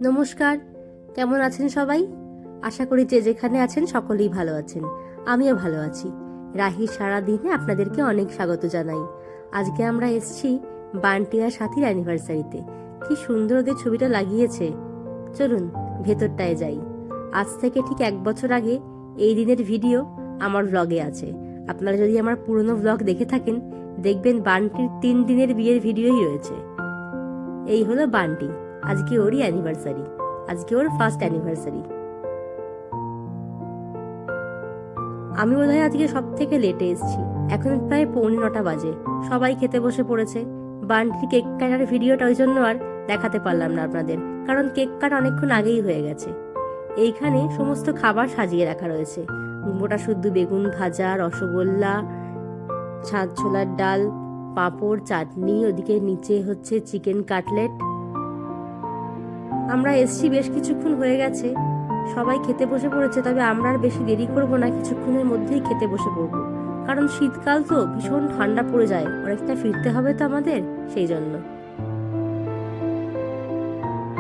নমস্কার, কেমন আছেন সবাই? আশা করি যে যেখানে আছেন সকলেই ভালো আছেন। আমিও ভালো আছি। রাহির সারা দিনে আপনাদেরকে অনেক স্বাগত জানাই। আজকে আমরা এসেছি বান্টি আর সাথীর অ্যানিভার্সারিতে। কি সুন্দর ওদের ছবিটা লাগিয়েছে। চলুন ভেতরটায় যাই। আজ থেকে ঠিক 1 বছর আগে এই দিনের ভিডিও আমার ব্লগে আছে। আপনারা যদি আমার পুরনো ব্লগ দেখে থাকেন, দেখবেন বান্টির 3 দিনের বিয়ের ভিডিওই রয়েছে। এই হলো বান্টি। আজকে ওরই অ্যানিভার্সারি, আজকে ওর ফার্স্ট অ্যানিভার্সারি। আমি বোধহয় আজকে সব থেকে লেটে এসেছি। এখন প্রায় 8:45 বাজে। সবাই খেতে বসে পড়েছে। বান্টির কেক কাটার ভিডিওটা ওই জন্য আর দেখাতে পারলাম না আপনাদের, কারণ কেক কাটা অনেকক্ষণ আগেই হয়ে গেছে। এইখানে সমস্ত খাবার সাজিয়ে রাখা রয়েছে। মোটা শুদ্ধ বেগুন ভাজা, রসগোল্লা, ছাদ ছোলার ডাল, পাঁপড়, চাটনি, ওদিকে নিচে হচ্ছে চিকেন কাটলেট। আমরা এসছি বেশ কিছুক্ষণ হয়ে গেছে, সবাই খেতে বসে পড়েছে। তবে আমরা আর বেশি দেরি করব না, কিছুক্ষণের মধ্যেই খেতে বসে পড়বো। কারণ শীতকাল তো ভীষণ ঠান্ডা পড়ে যায়, অনেকটা ফিরতে হবে তো আমাদের, সেই জন্য।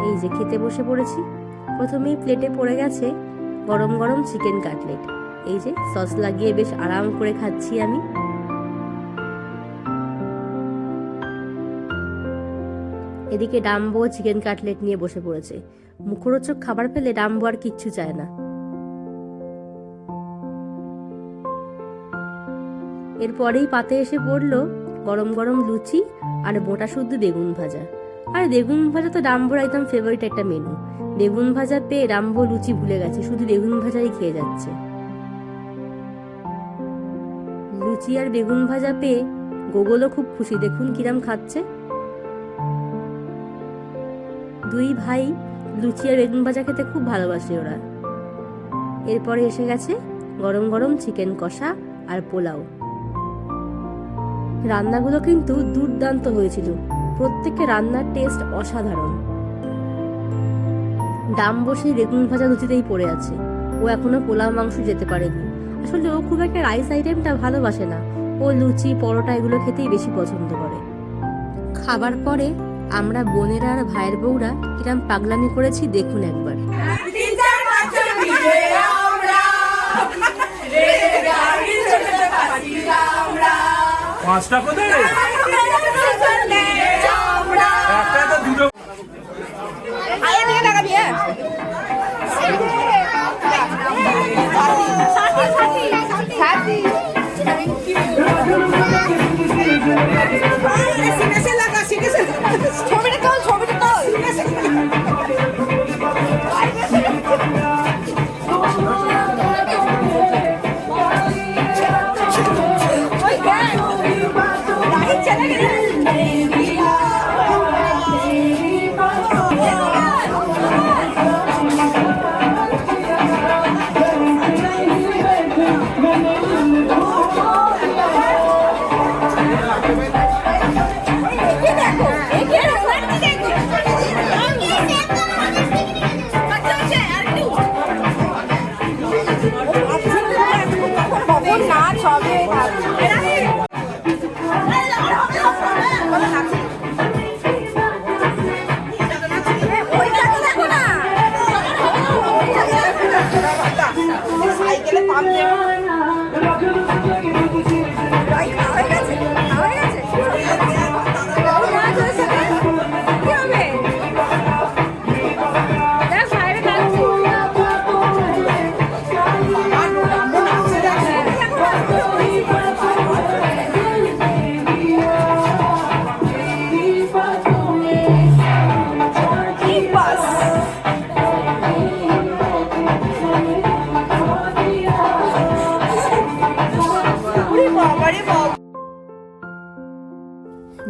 এই যে খেতে বসে পড়েছি। প্রথমেই প্লেটে পড়ে গেছে গরম গরম চিকেন কাটলেট। এই যে সস লাগিয়ে বেশ আরাম করে খাচ্ছি আমি। এদিকে ডাম্বো চিকেন কাটলেট নিয়ে বসে পড়েছে। মুখরোচক খাবার পেলে ডাম্বো আর কিচ্ছু চায় না। এরপরেই পাতে এসে পড়লো গরম গরম লুচি আর মোটা শুদ্ধ বেগুন ভাজা। আর বেগুন ভাজা তো ডাম্বোর একদম ফেভারিট একটা মেনু। বেগুন ভাজা পেয়ে ডাম্বো লুচি ভুলে গেছে, শুধু বেগুন ভাজাই খেয়ে যাচ্ছে। লুচি আর বেগুন ভাজা পেয়ে গোগলও খুব খুশি, দেখুন কিরাম খাচ্ছে। দুই ভাই লুচি আর বেগুন ভাজা খেতে খুব ভালোবাসে ওরা। এরপরে এসে গেছে গরম গরম চিকেন কষা আর পোলাও। রান্নাগুলো কিন্তু দুর্দান্ত হয়েছিল, প্রত্যেকটা রান্নার টেস্ট অসাধারণ। ডাম্বো সেই বেগুন ভাজা লুচিতেই পড়ে আছে, ও এখনো পোলাও মাংস যেতে পারেনি। আসলে ও খুব একটা রাইস আইটেমটা ভালোবাসে না, ও লুচি পরোটা এগুলো খেতেই বেশি পছন্দ করে। খাবার পরে আমরা বোনেরা আর ভাইয়ের বউরা কিরাম পাগলামি করেছি দেখুন একবার। পাঁচটা কোথায় একটা তো দুটো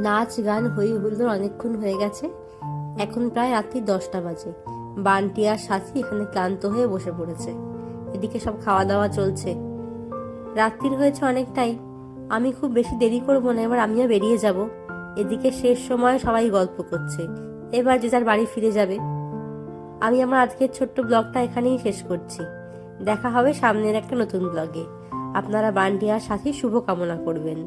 নাচ গান হই হুল্লোড় অনেকক্ষণ হয়ে গেছে। এখন প্রায় রাত্রি 10টা বাজে। বান্টি আর সাথী এখানে ক্লান্ত হয়ে বসে পড়েছে। এদিকে সব খাওয়া দাওয়া চলছে। রাত্রির হয়েছে অনেকটাই, আমি খুব বেশি দেরি করবো না, এবার আমিও বেরিয়ে যাব। এদিকে শেষ সময় সবাই গল্প করছে, এবার যে যার বাড়ি ফিরে যাবে। আমি আমার আজকের ছোট্ট ব্লগটা এখানেই শেষ করছি। দেখা হবে সামনের একটা নতুন ব্লগে। আপনারা বান্টি আর সাথী শুভ কামনা করবেন।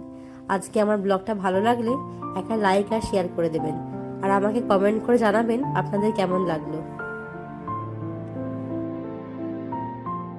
আজকে আমার ব্লগটা ভালো লাগলে একটা লাইক আর শেয়ার করে দেবেন, আর আমাকে কমেন্ট করে জানাবেন আপনাদের কেমন লাগলো।